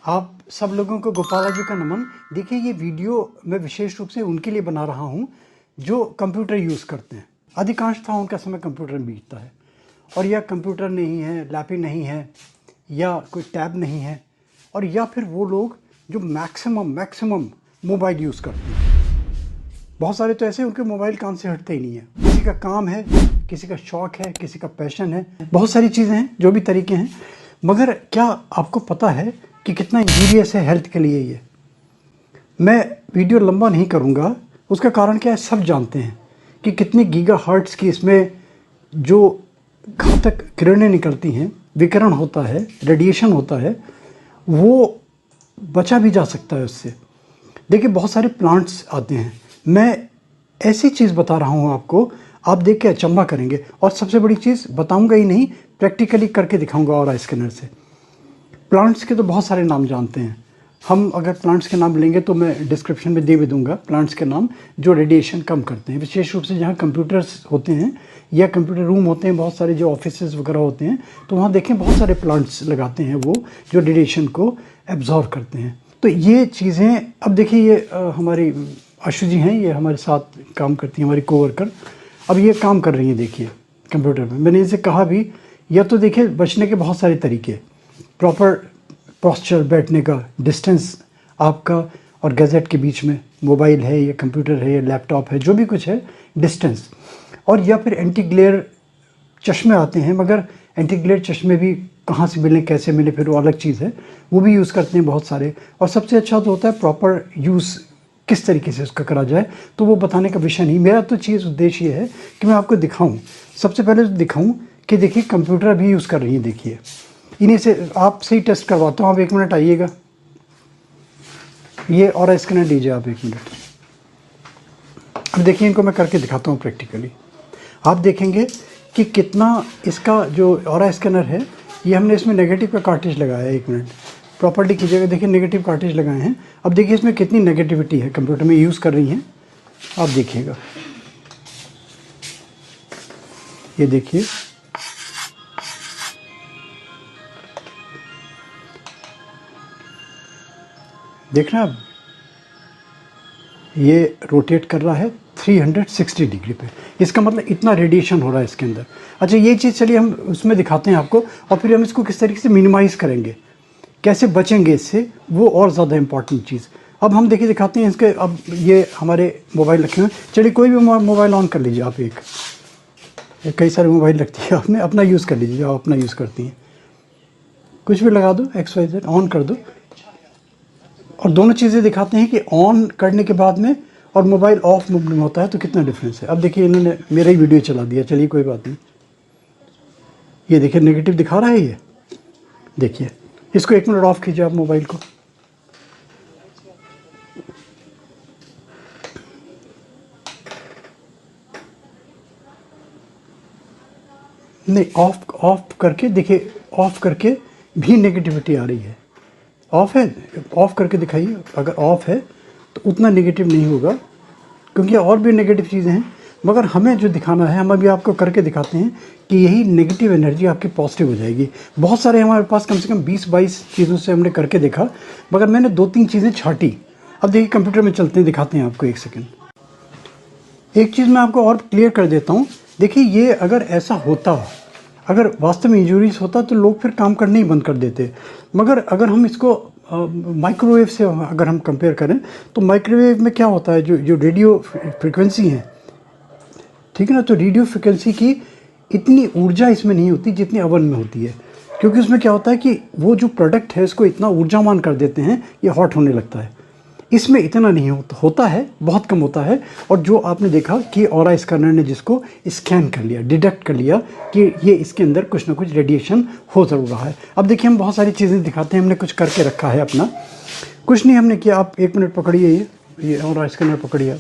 आप सब लोगों को गोपाला जी का नमन। देखिए, ये वीडियो मैं विशेष रूप से उनके लिए बना रहा हूँ जो कंप्यूटर यूज़ करते हैं। अधिकांशतः उनका समय कंप्यूटर में बीतता है, और या कंप्यूटर नहीं है, लैपटॉप नहीं है, या कोई टैब नहीं है, और या फिर वो लोग जो मैक्सिमम मोबाइल यूज़ करते हैं। बहुत सारे तो ऐसे उनके मोबाइल काम से हटते ही नहीं है। किसी का काम है, किसी का शौक है, किसी का पैशन है, बहुत सारी चीज़ें हैं, जो भी तरीके हैं। मगर क्या आपको पता है कि कितना इंजीरियस है हेल्थ के लिए ये? मैं वीडियो लंबा नहीं करूँगा। उसका कारण क्या है, सब जानते हैं कि कितनी गीगाहर्ट्ज़ की इसमें जो घातक किरणें निकलती हैं, विकिरण होता है, रेडिएशन होता है, वो बचा भी जा सकता है उससे। देखिए, बहुत सारे प्लांट्स आते हैं। मैं ऐसी चीज़ बता रहा हूँ आपको, आप देख के अचंभा करेंगे। और सबसे बड़ी चीज़ बताऊँगा ही नहीं, प्रैक्टिकली करके दिखाऊँगा ऑरा स्कैनर से। प्लांट्स के तो बहुत सारे नाम जानते हैं हम। अगर प्लांट्स के नाम लेंगे तो मैं डिस्क्रिप्शन में दे भी दूंगा प्लांट्स के नाम जो रेडिएशन कम करते हैं, विशेष रूप से जहाँ कंप्यूटर्स होते हैं या कंप्यूटर रूम होते हैं, बहुत सारे जो ऑफिसेज वगैरह होते हैं, तो वहाँ देखें बहुत सारे प्लांट्स लगाते हैं वो जो रेडिएशन को एब्जॉर्व करते हैं। तो ये चीज़ें, अब देखिए, ये हमारी आशु जी हैं, ये हमारे साथ काम करती हैं, हमारी कोवर्कर। अब ये काम कर रही हैं, देखिए कंप्यूटर में। मैंने इनसे कहा भी, या तो देखिए बचने के बहुत सारे तरीके, प्रॉपर पोस्चर, बैठने का, डिस्टेंस आपका और गैजेट के बीच में, मोबाइल है या कंप्यूटर है या लैपटॉप है, जो भी कुछ है, डिस्टेंस। और या फिर एंटी ग्लेयर चश्मे आते हैं, मगर एंटी ग्लेयर चश्मे भी कहाँ से मिलें, कैसे मिले, फिर वो अलग चीज़ है, वो भी यूज़ करते हैं बहुत सारे। और सबसे अच्छा तो होता है प्रॉपर यूज़ किस तरीके से उसका करा जाए, तो वो बताने का विषय नहीं। मेरा तो चीज़ उद्देश्य ये है कि मैं आपको दिखाऊँ। सबसे पहले तो दिखाऊँ कि देखिए कंप्यूटर भी यूज़ कर रही है। देखिए, इन्हीं से आपसे ही टेस्ट करवाता हूँ। आप 1 मिनट आइएगा, ये ऑरा स्कैनर दीजिए आप 1 मिनट। अब देखिए, इनको मैं करके दिखाता हूँ प्रैक्टिकली। आप देखेंगे कि कितना इसका जो ऑरा स्कैनर है, ये हमने इसमें नेगेटिव का कार्ट्रिज लगाया है। 1 मिनट प्रॉपर्टी कीजिएगा, देखिए नेगेटिव कार्ट्रिज लगाए हैं। अब देखिए इसमें कितनी नेगेटिविटी है, कंप्यूटर में यूज़ कर रही हैं, आप देखिएगा। ये देखिए, देखना अब ये रोटेट कर रहा है 360 डिग्री पे। इसका मतलब इतना रेडिएशन हो रहा है इसके अंदर। अच्छा, ये चीज़ चलिए हम उसमें दिखाते हैं आपको, और फिर हम इसको किस तरीके से मिनिमाइज़ करेंगे, कैसे बचेंगे इससे, वो और ज़्यादा इम्पॉर्टेंट चीज़। अब हम देखिए दिखाते हैं इसके। अब ये हमारे मोबाइल रखे हुए हैं, चलिए कोई भी मोबाइल ऑन कर लीजिए आप। कई सारे मोबाइल रखती है आपने, अपना यूज़ कर लीजिए, आप अपना यूज़ करती हैं, कुछ भी लगा दो, XYZ ऑन कर दो। और दोनों चीज़ें दिखाते हैं कि ऑन करने के बाद में और मोबाइल ऑफ मोड में होता है तो कितना डिफरेंस है। अब देखिए, इन्होंने मेरा ही वीडियो चला दिया, चलिए कोई बात नहीं। ये देखिए नेगेटिव दिखा रहा है ये, देखिए। इसको 1 मिनट ऑफ कीजिए आप मोबाइल को। नहीं, ऑफ करके देखिए, ऑफ करके भी नेगेटिविटी आ रही है। ऑफ है, ऑफ करके दिखाइए। अगर ऑफ है तो उतना नेगेटिव नहीं होगा, क्योंकि और भी नेगेटिव चीज़ें हैं। मगर हमें जो दिखाना है, हम अभी आपको करके दिखाते हैं कि यही नेगेटिव एनर्जी आपकी पॉजिटिव हो जाएगी। बहुत सारे हमारे पास कम से कम 20-22 चीज़ों से हमने करके देखा, मगर मैंने 2-3 चीज़ें छांटी। अब देखिए कंप्यूटर में चलते हैं, दिखाते हैं आपको। 1 सेकेंड, एक चीज़ मैं आपको और क्लियर कर देता हूँ। देखिए, ये अगर ऐसा होता, अगर वास्तव में इंजरीज होता, तो लोग फिर काम करने ही बंद कर देते। मगर अगर हम इसको माइक्रोवेव से अगर हम कंपेयर करें, तो माइक्रोवेव में क्या होता है, जो रेडियो फ्रिक्वेंसी है, ठीक है ना, तो रेडियो फ्रिक्वेंसी की इतनी ऊर्जा इसमें नहीं होती जितनी अवन में होती है। क्योंकि उसमें क्या होता है कि वो जो प्रोडक्ट है उसको इतना ऊर्जावान कर देते हैं, ये हॉट होने लगता है। इसमें इतना नहीं होता है, बहुत कम होता है। और जो आपने देखा कि ऑरा स्कैनर ने जिसको स्कैन कर लिया, डिटेक्ट कर लिया कि ये इसके अंदर कुछ ना कुछ रेडिएशन हो ज़रूर रहा है। अब देखिए, हम बहुत सारी चीज़ें दिखाते हैं, हमने कुछ करके रखा है अपना। कुछ नहीं हमने किया। आप 1 मिनट पकड़िए, ये ऑरा स्कैनर पकड़िए।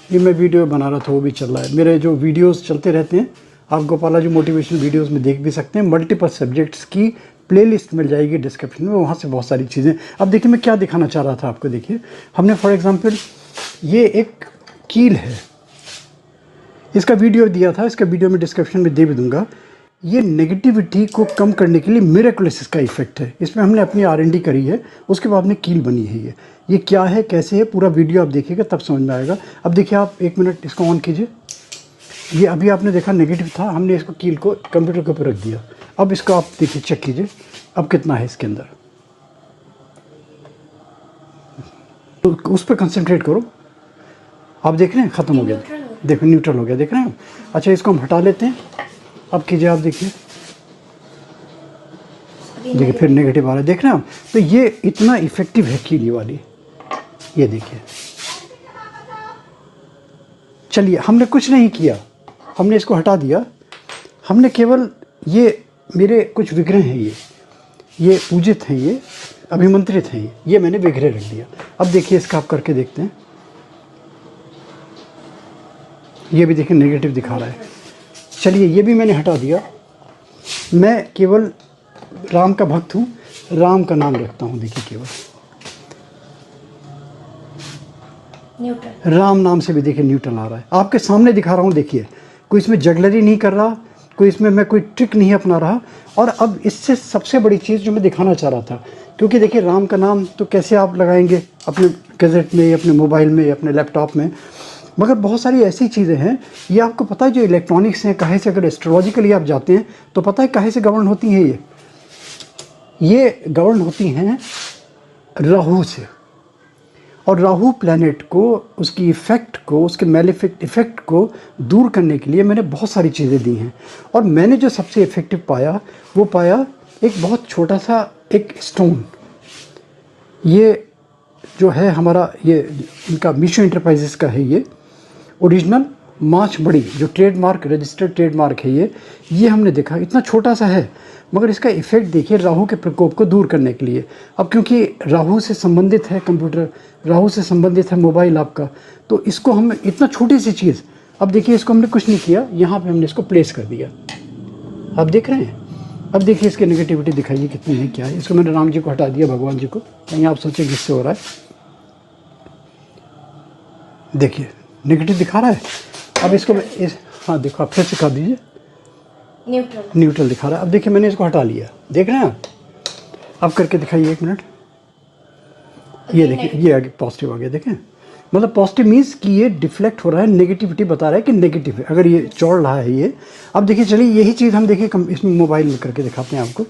ये मैं वीडियो बना रहा था, वो भी चल रहा है। मेरे जो वीडियोज़ चलते रहते हैं, आप गोपाला जी मोटिवेशनल वीडियोज़ में देख भी सकते हैं। मल्टीपल सब्जेक्ट्स की प्लेलिस्ट मिल जाएगी डिस्क्रिप्शन में, वहाँ से बहुत सारी चीज़ें। अब देखिए, मैं क्या दिखाना चाह रहा था आपको। देखिए, हमने फॉर एग्जांपल ये एक कील है, इसका वीडियो दिया था, इसका वीडियो में डिस्क्रिप्शन में दे भी दूँगा। ये नेगेटिविटी को कम करने के लिए मिरेकुलस इसका इफेक्ट है। इसमें हमने अपनी R&D करी है, उसके बाद में कील बनी है। ये क्या है, कैसे है, पूरा वीडियो आप देखिएगा तब समझ में आएगा। अब देखिए आप 1 मिनट इसको ऑन कीजिए। ये अभी आपने देखा नेगेटिव था, हमने इसको कील को कंप्यूटर के ऊपर रख दिया। अब इसको आप देखिए, चेक कीजिए अब कितना है इसके अंदर, तो उस पर कंसंट्रेट करो। आप देख रहे हैं ख़त्म हो गया, देखो न्यूट्रल हो गया, देख रहे हैं। अच्छा इसको हम हटा लेते हैं। अब कीजिए, आप देखिए फिर नेगेटिव आ रहा है, देख रहे हैं आप। तो ये इतना इफेक्टिव है कीली वाली, ये देखिए। चलिए हमने कुछ नहीं किया, हमने इसको हटा दिया। हमने केवल ये मेरे कुछ विग्रह हैं, ये पूजित हैं, ये अभिमंत्रित हैं, ये मैंने विग्रह रख दिया। अब देखिए इसका आप करके देखते हैं। ये भी देखिए नेगेटिव दिखा रहा है। चलिए ये भी मैंने हटा दिया। मैं केवल राम का भक्त हूँ, राम का नाम रखता हूँ। देखिए केवल न्यूट्रल, राम नाम से भी देखिए न्यूट्रल आ रहा है। आपके सामने दिखा रहा हूँ, देखिए कोई इसमें जगलरी नहीं कर रहा, कोई इसमें मैं कोई ट्रिक नहीं अपना रहा। और अब इससे सबसे बड़ी चीज़ जो मैं दिखाना चाह रहा था, क्योंकि देखिए राम का नाम तो कैसे आप लगाएंगे अपने गैजेट में, अपने मोबाइल में, अपने लैपटॉप में, मगर बहुत सारी ऐसी चीज़ें हैं, ये आपको पता है जो इलेक्ट्रॉनिक्स हैं, कहे से अगर एस्ट्रोलॉजिकली आप जाते हैं तो पता है कहे से गवर्न होती हैं। ये गवर्न होती हैं राहु से। और राहु प्लैनेट को, उसकी इफ़ेक्ट को, उसके मैलेफिक इफ़ेक्ट को दूर करने के लिए मैंने बहुत सारी चीज़ें दी हैं। और मैंने जो सबसे इफ़ेक्टिव पाया, वो पाया एक बहुत छोटा सा एक स्टोन। ये जो है हमारा, ये इनका मीशो इंटरप्राइजेस का है, ये ओरिजिनल माछ बड़ी, जो ट्रेडमार्क, रजिस्टर्ड ट्रेडमार्क है ये हमने देखा इतना छोटा सा है, मगर इसका इफ़ेक्ट देखिए राहु के प्रकोप को दूर करने के लिए। अब क्योंकि राहु से संबंधित है कंप्यूटर, राहु से संबंधित है मोबाइल आपका, तो इसको हम इतना छोटी सी चीज़, अब देखिए इसको हमने कुछ नहीं किया, यहाँ पे हमने इसको प्लेस कर दिया। आप देख रहे हैं। अब देखिए इसकी नेगेटिविटी दिखाइए कितनी है, क्या है। इसको मैंने राम जी को हटा दिया, भगवान जी को, कहीं आप सोचें किससे हो रहा है। देखिए नेगेटिव दिखा रहा है। अब इसको मैं हाँ देखो, आप फिर से कर दीजिए, न्यूट्रल दिखा रहा है। अब देखिए मैंने इसको हटा लिया, देख रहे हैं आप। अब करके दिखाइए 1 मिनट। ये देखिए ये आगे पॉजिटिव आ गया, देखें। मतलब पॉजिटिव मीन्स कि ये डिफ्लेक्ट हो रहा है, नेगेटिविटी बता रहा है कि नेगेटिव है, अगर ये चौड़ रहा है ये। अब देखिए चलिए यही चीज़ हम देखिए इसमें मोबाइल में करके दिखाते हैं आपको।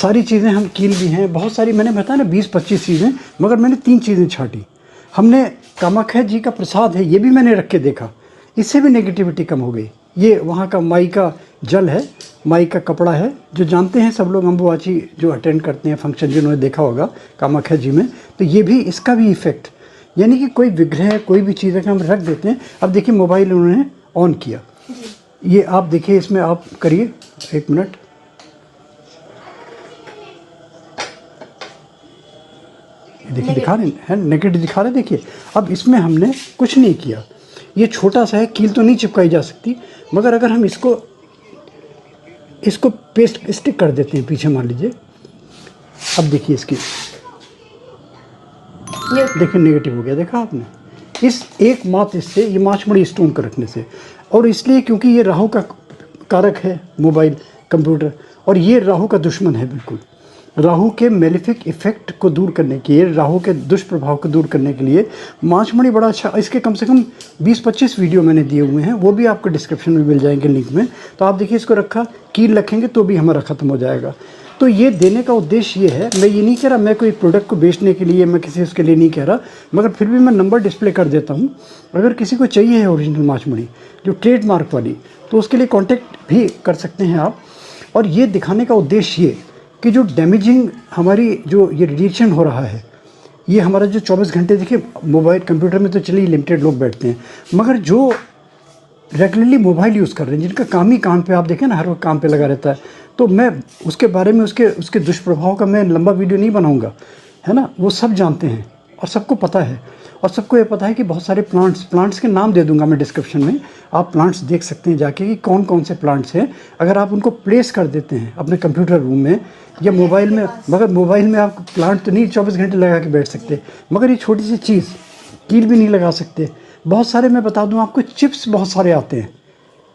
सारी चीज़ें हम कील भी हैं, बहुत सारी मैंने बताया ना 20-25 चीज़ें, मगर मैंने 3 चीज़ें छाँटी। हमने कामाख्या जी का प्रसाद है, ये भी मैंने रख के देखा, इससे भी नेगेटिविटी कम हो गई। ये वहाँ का माई का जल है, माई का कपड़ा है, जो जानते हैं सब लोग, अम्बुबाची जो अटेंड करते हैं फंक्शन, जिन्होंने देखा होगा कामाख्या जी में, तो ये भी, इसका भी इफ़ेक्ट, यानी कि कोई विग्रह, कोई भी चीज़ हम रख देते हैं। अब देखिए मोबाइल उन्होंने ऑन किया, ये आप देखिए, इसमें आप करिए 1 मिनट। देखिए दिखा रहे हैं, नेगेटिव दिखा रहे हैं, देखिए। अब इसमें हमने कुछ नहीं किया, ये छोटा सा है, कील तो नहीं चिपकाई जा सकती, मगर अगर हम इसको पेस्ट स्टिक कर देते हैं पीछे, मान लीजिए। अब देखिए इसकी, देखिए नेगेटिव हो गया, देखा आपने। इस एक मात्र इससे, ये माछमड़ी स्टोन को रखने से, और इसलिए क्योंकि ये राहु का कारक है मोबाइल, कंप्यूटर, और ये राहु का दुश्मन है बिल्कुल। राहु के मेलेफिक इफ़ेक्ट को दूर करने के लिए, राहु के दुष्प्रभाव को दूर करने के लिए माछमड़ी बड़ा अच्छा, इसके कम से कम 20-25 वीडियो मैंने दिए हुए हैं, वो भी आपको डिस्क्रिप्शन में मिल जाएंगे लिंक में। तो आप देखिए इसको रखा, कील रखेंगे तो भी हमारा ख़त्म हो जाएगा। तो ये देने का उद्देश्य ये है, मैं ये नहीं कह रहा मैं कोई प्रोडक्ट को बेचने के लिए, मैं किसी उसके लिए नहीं कह रहा, मगर फिर भी मैं नंबर डिस्प्ले कर देता हूँ। अगर किसी को चाहिए है ओरिजिनल माछमड़ी जो ट्रेडमार्क वाली, तो उसके लिए कॉन्टेक्ट भी कर सकते हैं आप। और ये दिखाने का उद्देश्य ये कि जो डैमेजिंग हमारी जो ये रेडिएशन हो रहा है, ये हमारा जो 24 घंटे, देखिए मोबाइल कंप्यूटर में तो चलिए लिमिटेड लोग बैठते हैं, मगर जो रेगुलरली मोबाइल यूज़ कर रहे हैं, जिनका काम ही काम पे, आप देखें ना हर वक्त काम पे लगा रहता है, तो मैं उसके बारे में, उसके दुष्प्रभाव का मैं लंबा वीडियो नहीं बनाऊंगा, है ना। वो सब जानते हैं और सबको पता है, और सबको ये पता है कि बहुत सारे प्लांट्स के नाम दे दूंगा मैं डिस्क्रिप्शन में, आप प्लांट्स देख सकते हैं जाके कि कौन कौन से प्लांट्स हैं। अगर आप उनको प्लेस कर देते हैं अपने कंप्यूटर रूम में या मोबाइल में, मगर मोबाइल में आप प्लांट तो नहीं 24 घंटे लगा के बैठ सकते, मगर ये छोटी सी चीज़ कील भी नहीं लगा सकते। बहुत सारे, मैं बता दूं आपको, चिप्स बहुत सारे आते हैं,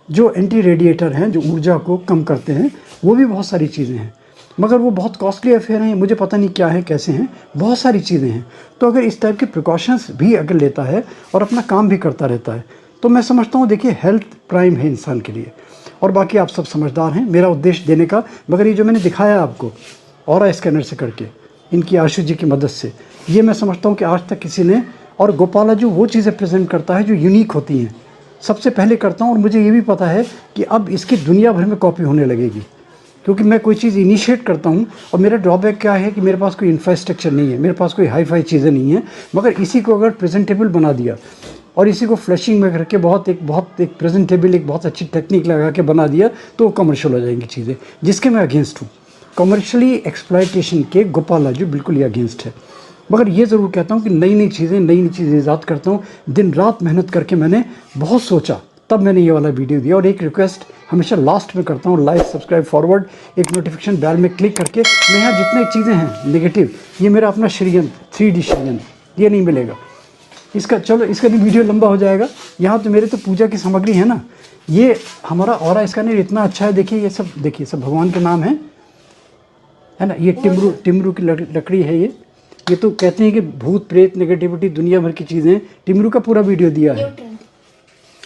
जो एंटी रेडिएटर हैं, जो ऊर्जा को कम करते हैं, वो भी बहुत सारी चीज़ें हैं, मगर वो बहुत कॉस्टली अफेयर हैं, मुझे पता नहीं क्या है कैसे हैं, बहुत सारी चीज़ें हैं। तो अगर इस टाइप के प्रिकॉशंस भी अगर लेता है और अपना काम भी करता रहता है, तो मैं समझता हूँ देखिए हेल्थ प्राइम है इंसान के लिए। और बाकी आप सब समझदार हैं, मेरा उद्देश्य देने का, मगर ये जो मैंने दिखाया आपको ऑरा स्कैनर से करके, इनकी आशु जी की मदद से, ये मैं समझता हूँ कि आज तक किसी ने, और गोपालाजू वो चीज़ें प्रेजेंट करता है जो यूनिक होती हैं, सबसे पहले करता हूँ। और मुझे ये भी पता है कि अब इसकी दुनिया भर में कॉपी होने लगेगी, क्योंकि मैं कोई चीज़ इनिशिएट करता हूँ। और मेरा ड्रॉबैक क्या है कि मेरे पास कोई इंफ्रास्ट्रक्चर नहीं है, मेरे पास कोई हाई फाई चीज़ें नहीं है, मगर इसी को अगर प्रेजेंटेबल बना दिया और इसी को फ्लैशिंग में करके बहुत एक प्रेजेंटेबल, एक बहुत अच्छी टेक्निक लगा के बना दिया, तो वो कमर्शियल हो जाएंगी चीज़ें, जिसके मैं अगेंस्ट हूँ। कमर्शियली एक्सप्लॉयटेशन के गोपालाजू बिल्कुल ही अगेंस्ट है। मगर ये ज़रूर कहता हूँ कि नई नई चीज़ें ईजाद करता हूँ। दिन रात मेहनत करके मैंने बहुत सोचा, तब मैंने ये वाला वीडियो दिया। और एक रिक्वेस्ट हमेशा लास्ट में करता हूँ, लाइक, सब्सक्राइब, फॉरवर्ड, एक नोटिफिकेशन बेल में क्लिक करके। मैं यहाँ जितनी चीज़ें हैं नेगेटिव, ये मेरा अपना षड्यंत्र, 3D षड्यंत्र, ये नहीं मिलेगा इसका। चलो इसका भी वीडियो लंबा हो जाएगा। यहाँ तो मेरे तो पूजा की सामग्री है ना, ये हमारा ऑरा स्कैनर इतना अच्छा है। देखिए ये सब, देखिए सब भगवान के नाम है ना। ये टिमरू की लकड़ी है। ये तो कहते हैं कि भूत प्रेत नेगेटिविटी दुनिया भर की चीज़ें, टिमरू का पूरा वीडियो दिया है।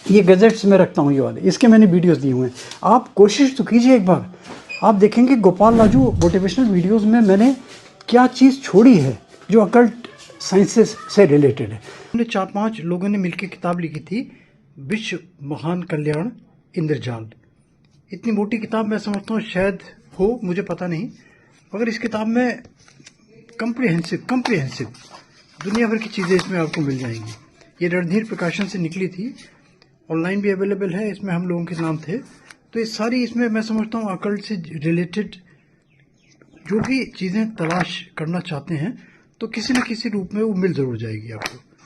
ये गैजेट्स में रखता हूँ, ये वाले, इसके मैंने वीडियोस दिए हुए हैं। आप कोशिश तो कीजिए एक बार, आप देखेंगे गोपालाजू मोटिवेशनल वीडियोस में मैंने क्या चीज़ छोड़ी है जो अकल्ट साइंसेस से रिलेटेड है। हमने 4-5 लोगों ने मिलकर किताब लिखी थी, विश्व महान कल्याण इंद्रजाल। इतनी मोटी किताब मैं समझता हूँ शायद हो, मुझे पता नहीं, मगर इस किताब में कम्प्रिहेंसिव दुनिया भर की चीज़ें इसमें आपको मिल जाएंगी। ये रणधीर प्रकाशन से निकली थी, ऑनलाइन भी अवेलेबल है, इसमें हम लोगों के नाम थे। तो ये सारी, इसमें मैं समझता हूँ अकल्ट से रिलेटेड जो भी चीज़ें तलाश करना चाहते हैं, तो किसी न किसी रूप में वो मिल ज़रूर जाएगी आपको।